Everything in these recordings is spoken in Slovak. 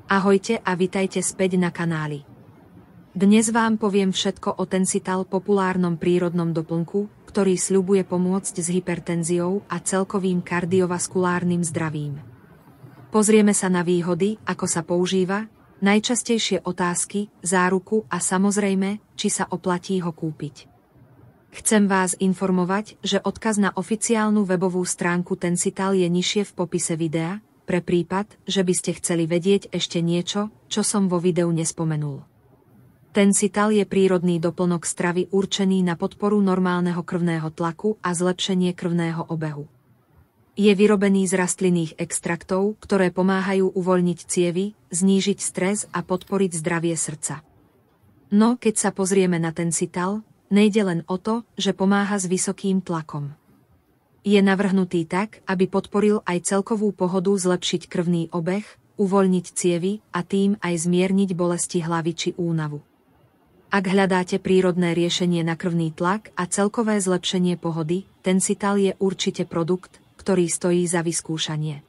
Ahojte a vitajte späť na kanáli. Dnes vám poviem všetko o Tensital, populárnom prírodnom doplnku, ktorý sľubuje pomôcť s hypertenziou a celkovým kardiovaskulárnym zdravím. Pozrieme sa na výhody, ako sa používa, najčastejšie otázky, záruku a samozrejme, či sa oplatí ho kúpiť. Chcem vás informovať, že odkaz na oficiálnu webovú stránku Tensital je nižšie v popise videa, pre prípad, že by ste chceli vedieť ešte niečo, čo som vo videu nespomenul. Tensital je prírodný doplnok stravy určený na podporu normálneho krvného tlaku a zlepšenie krvného obehu. Je vyrobený z rastlinných extraktov, ktoré pomáhajú uvoľniť cievy, znížiť stres a podporiť zdravie srdca. No, keď sa pozrieme na Tensital, nejde len o to, že pomáha s vysokým tlakom. Je navrhnutý tak, aby podporil aj celkovú pohodu, zlepšiť krvný obeh, uvoľniť cievy a tým aj zmierniť bolesti hlavy či únavu. Ak hľadáte prírodné riešenie na krvný tlak a celkové zlepšenie pohody, Tensital je určite produkt, ktorý stojí za vyskúšanie.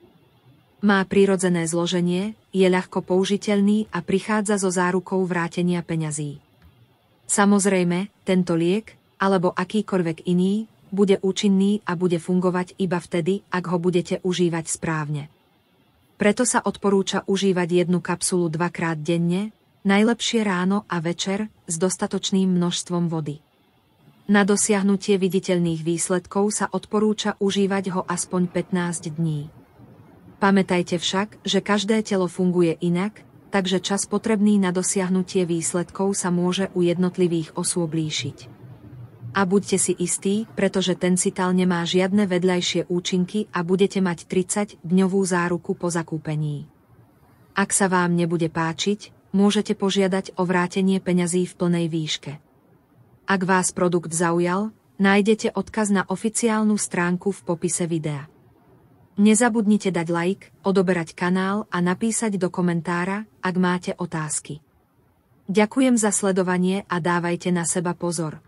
Má prirodzené zloženie, je ľahko použiteľný a prichádza so zárukou vrátenia peňazí. Samozrejme, tento liek, alebo akýkoľvek iný, bude účinný a bude fungovať iba vtedy, ak ho budete užívať správne. Preto sa odporúča užívať jednu kapsulu 2-krát denne, najlepšie ráno a večer, s dostatočným množstvom vody. Na dosiahnutie viditeľných výsledkov sa odporúča užívať ho aspoň 15 dní. Pamätajte však, že každé telo funguje inak, takže čas potrebný na dosiahnutie výsledkov sa môže u jednotlivých osôb líšiť. A buďte si istí, pretože Tensital nemá žiadne vedľajšie účinky a budete mať 30-dňovú záruku po zakúpení. Ak sa vám nebude páčiť, môžete požiadať o vrátenie peňazí v plnej výške. Ak vás produkt zaujal, nájdete odkaz na oficiálnu stránku v popise videa. Nezabudnite dať like, odoberať kanál a napísať do komentára, ak máte otázky. Ďakujem za sledovanie a dávajte na seba pozor.